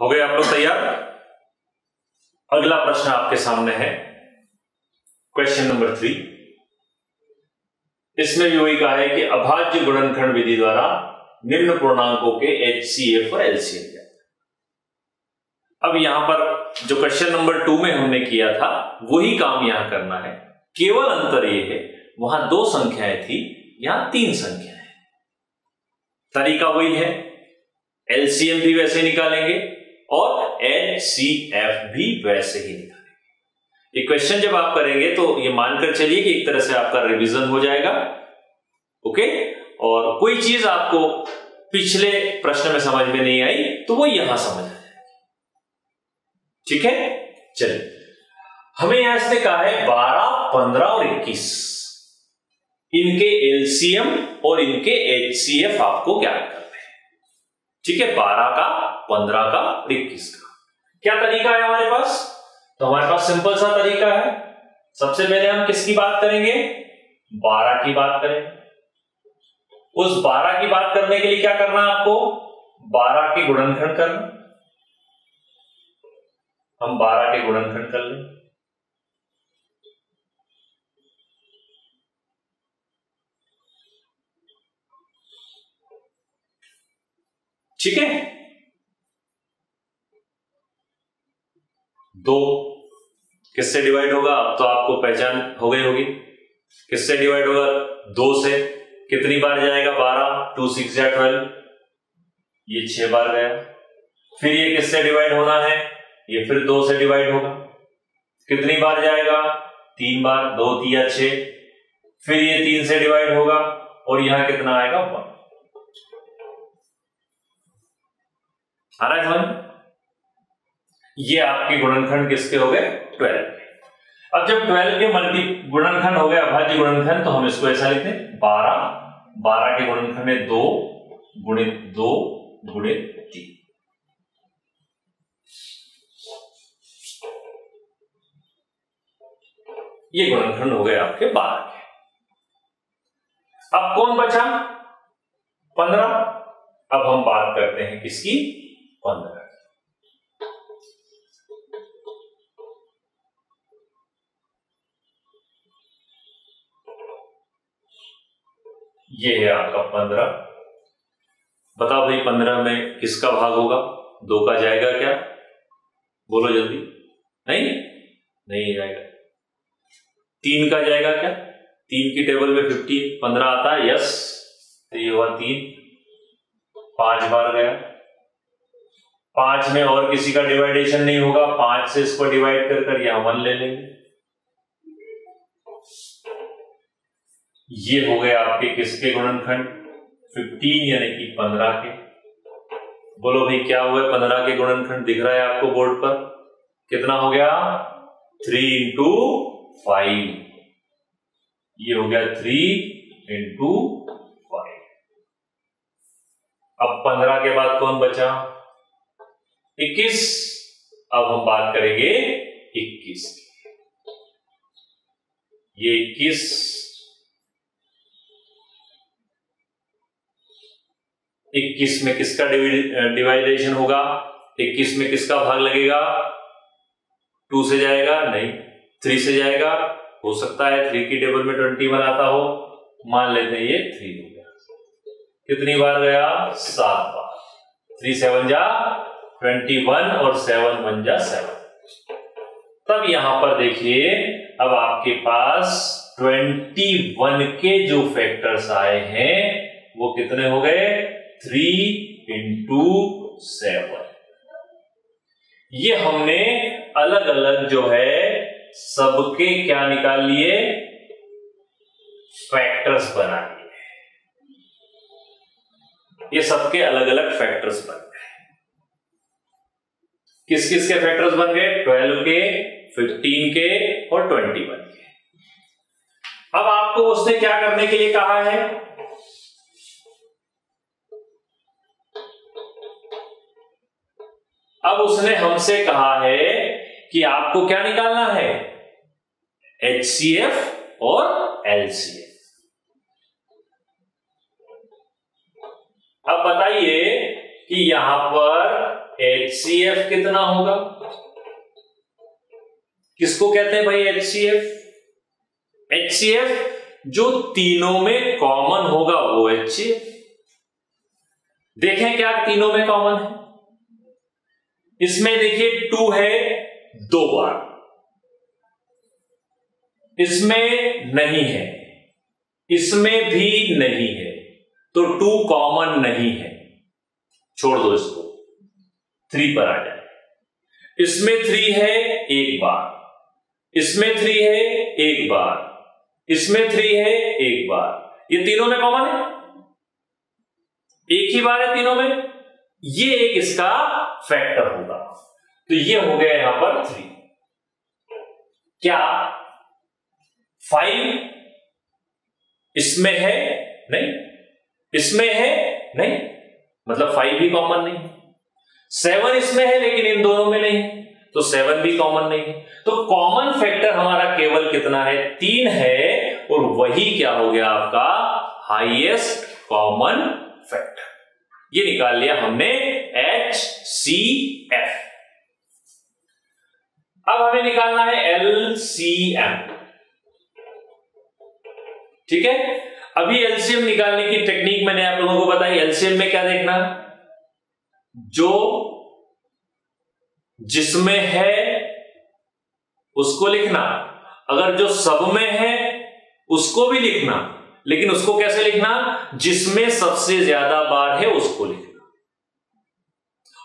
हो गए आप लोग तैयार? अगला प्रश्न आपके सामने है क्वेश्चन नंबर 3। इसमें भी वही कहा है कि अभाज्य गुणनखंड विधि द्वारा निम्न पूर्णांकों के HCF और LCM क्या। अब यहां पर जो क्वेश्चन नंबर 2 में हमने किया था वही काम यहां करना है, केवल अंतर यह है वहां 2 संख्याएं थी, यहां 3 संख्याएं हैं। तरीका वही है, LCM भी वैसे निकालेंगे और HCF भी वैसे ही निकालेंगे। ये क्वेश्चन जब आप करेंगे तो ये मानकर चलिए कि एक तरह से आपका रिवीजन हो जाएगा, ओके। और कोई चीज आपको पिछले प्रश्न में समझ में नहीं आई तो वो यहां समझ आ जाएगी, ठीक है। चलिए, हमें यहां से कहा है 12, 15 और 21, इनके LCM और इनके HCF आपको ज्ञात करना है, ठीक है। 12 का, 15 का, 21 का। क्या तरीका है हमारे पास? तो हमारे पास सिंपल सा तरीका है। सबसे पहले हम किसकी बात करेंगे? 12 की बात करेंगे। उस 12 की बात करने के लिए क्या करना है आपको? 12 के गुणनखंड करना। हम 12 के गुणनखंड कर लें। ठीक है। 2 किससे डिवाइड होगा? अब तो आपको पहचान हो गई होगी किससे डिवाइड होगा। 2 से कितनी बार जाएगा? 12, 2 6 या 12, ये 6 बार गया। फिर ये किससे डिवाइड होना है? ये फिर 2 से डिवाइड होगा, कितनी बार जाएगा? 3 बार, 2 3 6। फिर ये 3 से डिवाइड होगा और यहां कितना आएगा? 1। आ रहा है समझ? ये आपके गुणनखंड किसके हो गए? 12 के। अब जब 12 के गुणनखंड हो गए, अभाज्य गुणनखंड, तो हम इसको ऐसा लिखते हैं 12 के गुणनखंड में 2 गुणित 2 गुणित 3। ये गुणनखंड हो गए आपके 12 के। अब कौन बचा? 15। अब हम बात करते हैं किसकी? 15। ये है आपका 15। बताओ भाई 15 में किसका भाग होगा? 2 का जाएगा क्या? बोलो जल्दी। नहीं जाएगा। 3 का जाएगा क्या? 3 की टेबल में 15 आता है, यस। तो ये हुआ 3, 5 बार गया। 5 में और किसी का डिवाइडेशन नहीं होगा, 5 से इसको डिवाइड कर यहां 1 ले लेंगे। ये हो गए आपके किसके गुणनखंड? 15 यानी कि 15 के। बोलो भाई क्या हुआ? 15 के गुणनखंड दिख रहा है आपको बोर्ड पर? कितना हो गया? 3 into 5। ये हो गया 3 into 5। अब 15 के बाद कौन बचा? 21। अब हम बात करेंगे 21 की। ये 21 में किसका डिवाइडेशन होगा? 21 में किसका भाग लगेगा? 2 से जाएगा? नहीं। 3 से जाएगा? हो सकता है 3 की टेबल में 21 आता हो, मान लेते हैं ये 3 हो गया। कितनी बार गया? 7 बार। 3 7 जा 21 और 7 1 जा 7। तब यहां पर देखिए, अब आपके पास 21 के जो फैक्टर्स आए हैं वो कितने हो गए? 3 into 7। ये हमने अलग अलग जो है सबके क्या निकाल लिए? फैक्टर्स बना लिए। ये सबके अलग अलग फैक्टर्स बन गए। किस किस के फैक्टर्स बन गए? 12 के, 15 के और 21 के। अब आपको उसने क्या करने के लिए कहा है? अब उसने हमसे कहा है कि आपको क्या निकालना है? HCF और LCF। अब बताइए कि यहां पर HCF कितना होगा? किसको कहते हैं भाई HCF? HCF जो तीनों में कॉमन होगा वो HCF। देखें क्या तीनों में कॉमन है? इसमें देखिए 2 है 2 बार, इसमें नहीं है, इसमें भी नहीं है, तो 2 कॉमन नहीं है, छोड़ दो इसको, 3 पर आ जाए। इसमें 3 है 1 बार, इसमें 3 है 1 बार, इसमें 3 है 1 बार, ये तीनों में कॉमन है, एक ही बार है तीनों में, ये एक इसका फैक्टर होगा, तो ये हो गया यहां पर 3। क्या 5 इसमें है? नहीं। इसमें है? नहीं, मतलब 5 भी कॉमन नहीं। 7 इसमें है लेकिन इन दोनों में नहीं, तो 7 भी कॉमन नहीं है। तो कॉमन फैक्टर हमारा केवल कितना है? 3 है, और वही क्या हो गया आपका हाईएस्ट कॉमन फैक्टर। ये निकाल लिया हमने HCF। अब हमें निकालना है LCM। ठीक है, अभी LCM निकालने की टेक्निक मैंने आप लोगों को बताई। LCM में क्या देखना? जो जिसमें है उसको लिखना, अगर जो सब में है उसको भी लिखना, लेकिन उसको कैसे लिखना? जिसमें सबसे ज्यादा बार है उसको लिखना,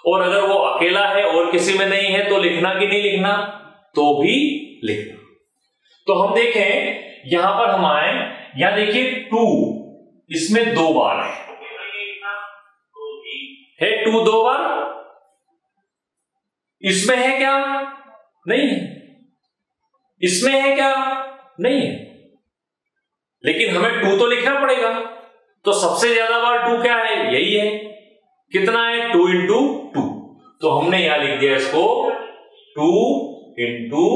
और अगर वो अकेला है और किसी में नहीं है तो लिखना कि नहीं लिखना? तो भी लिखना। तो हम देखें यहां पर हम आए, यहां देखिए 2, इसमें 2 बार है 2 2 बार, इसमें है क्या? नहीं है। इसमें है क्या? नहीं है, लेकिन हमें 2 तो लिखना पड़ेगा, तो सबसे ज्यादा बार 2 क्या है? यही है। कितना है? 2 into 2, तो हमने यहां लिख दिया इसको 2 into 2।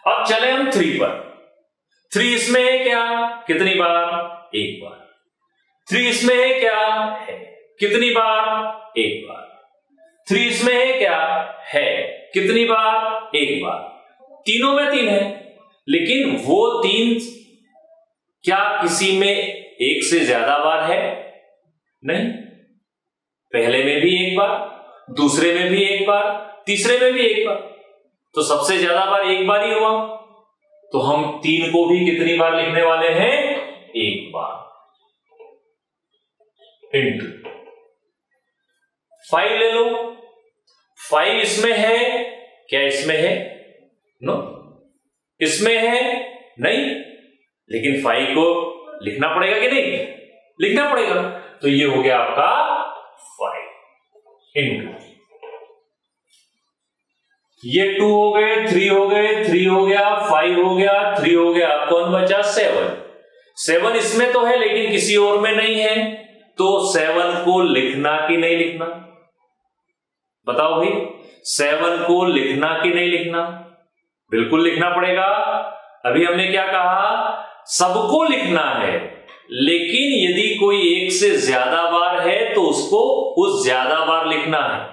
अब चले हम 3 पर। 3 इसमें है क्या? कितनी बार? 1 बार। 3 इसमें है क्या? है। कितनी बार? 1 बार। 3 इसमें है क्या? है। कितनी बार? 1 बार। तीनों में 3 है, लेकिन वो 3 क्या किसी में एक से ज्यादा बार है? नहीं। पहले में भी 1 बार, दूसरे में भी 1 बार, तीसरे में भी 1 बार, तो सबसे ज्यादा बार 1 बार ही हुआ। तो हम 3 को भी कितनी बार लिखने वाले हैं? 1 बार। इंटू 5 ले लो। 5 इसमें है क्या? इसमें है? नो। इसमें है? नहीं, लेकिन 5 को लिखना पड़ेगा कि नहीं? लिखना पड़ेगा, तो ये हो गया आपका 5 इंटू ये 2 हो गए, 3 हो गए, 3 हो गया, 5 हो गया, 3 हो गया, कौन बचा? 7। 7 इसमें तो है लेकिन किसी और में नहीं है, तो 7 को लिखना कि नहीं लिखना? बताओ भाई, 7 को लिखना कि नहीं लिखना? बिल्कुल लिखना पड़ेगा। अभी हमने क्या कहा? सबको लिखना है, लेकिन यदि कोई एक से ज्यादा बार है तो उसको उस ज्यादा बार लिखना है।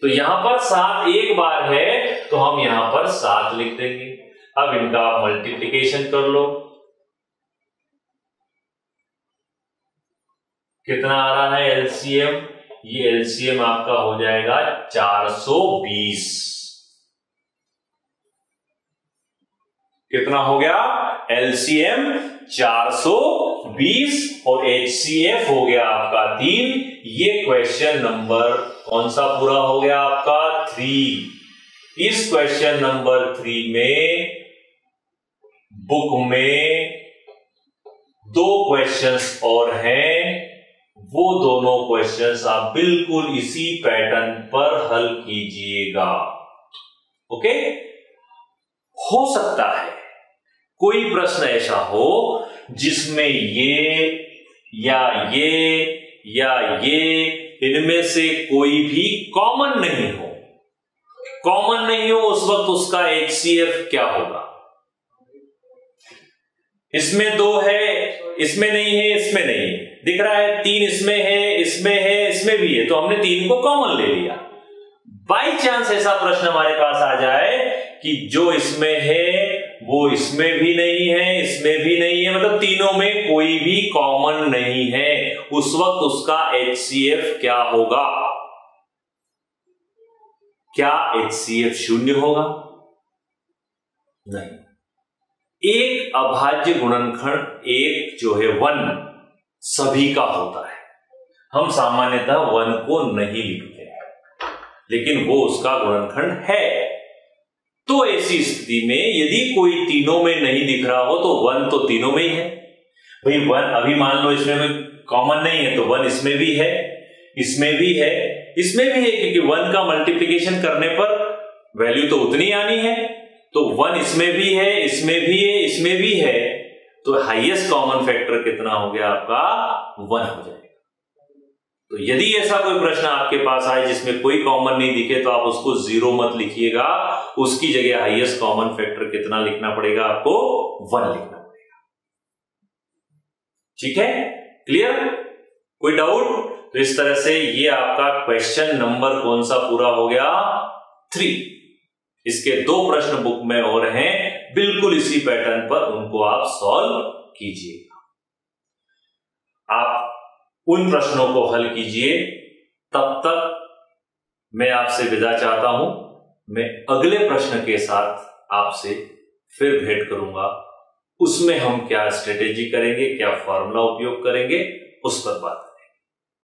तो यहां पर 7 एक बार है, तो हम यहां पर 7 लिख देंगे। अब इनका आप मल्टीप्लिकेशन कर लो। कितना आ रहा है एलसीएम? ये एलसीएम आपका हो जाएगा 420। कितना हो गया? एलसीएम 420 और एचसीएफ हो गया आपका 3। ये क्वेश्चन नंबर कौन सा पूरा हो गया आपका? 3। इस क्वेश्चन नंबर 3 में बुक में 2 क्वेश्चंस और हैं, वो दोनों क्वेश्चंस आप बिल्कुल इसी पैटर्न पर हल कीजिएगा। ओके? हो सकता है कोई प्रश्न ऐसा हो जिसमें ये या ये इनमें से कोई भी कॉमन नहीं हो। कॉमन नहीं हो उस वक्त उसका एचसीएफ क्या होगा? इसमें 2 है, इसमें नहीं है, इसमें नहीं है। दिख रहा है 3 इसमें है, इसमें है, इसमें भी है, तो हमने 3 को कॉमन ले लिया। बाई चांस ऐसा प्रश्न हमारे पास आ जाए कि जो इसमें है वो इसमें भी नहीं है, इसमें भी नहीं है, मतलब तीनों में कोई भी कॉमन नहीं है, उस वक्त उसका HCF क्या होगा? क्या HCF शून्य होगा? नहीं। एक अभाज्य गुणनखंड एक जो है 1 सभी का होता है। हम सामान्यतः 1 को नहीं लिखते हैं, लेकिन वो उसका गुणनखंड है। तो ऐसी स्थिति में यदि कोई तीनों में नहीं दिख रहा हो तो 1 तो तीनों में ही है। भाई 1 अभी मान लो इसमें भी कॉमन नहीं है, तो 1 इसमें भी है, इसमें भी है, इसमें भी है, क्योंकि 1 का मल्टीप्लिकेशन करने पर वैल्यू तो उतनी आनी है। तो 1 इसमें भी है, इसमें भी है, इसमें भी है, तो हाईएस्ट कॉमन फैक्टर कितना हो गया आपका? 1 हो जाएगा। तो यदि ऐसा कोई प्रश्न आपके पास आए जिसमें कोई कॉमन नहीं दिखे तो आप उसको 0 मत लिखिएगा, उसकी जगह हाईएस्ट कॉमन फैक्टर कितना लिखना पड़ेगा? आपको 1 लिखना पड़ेगा। ठीक है, क्लियर? कोई डाउट? तो इस तरह से ये आपका क्वेश्चन नंबर कौन सा पूरा हो गया? 3। इसके 2 प्रश्न बुक में और हैं, बिल्कुल इसी पैटर्न पर, उनको आप सॉल्व कीजिएगा। आप उन प्रश्नों को हल कीजिए। तब तक मैं आपसे विदा चाहता हूं। मैं अगले प्रश्न के साथ आपसे फिर भेंट करूंगा। उसमें हम क्या स्ट्रेटेजी करेंगे, क्या फॉर्मूला उपयोग करेंगे, उस पर बात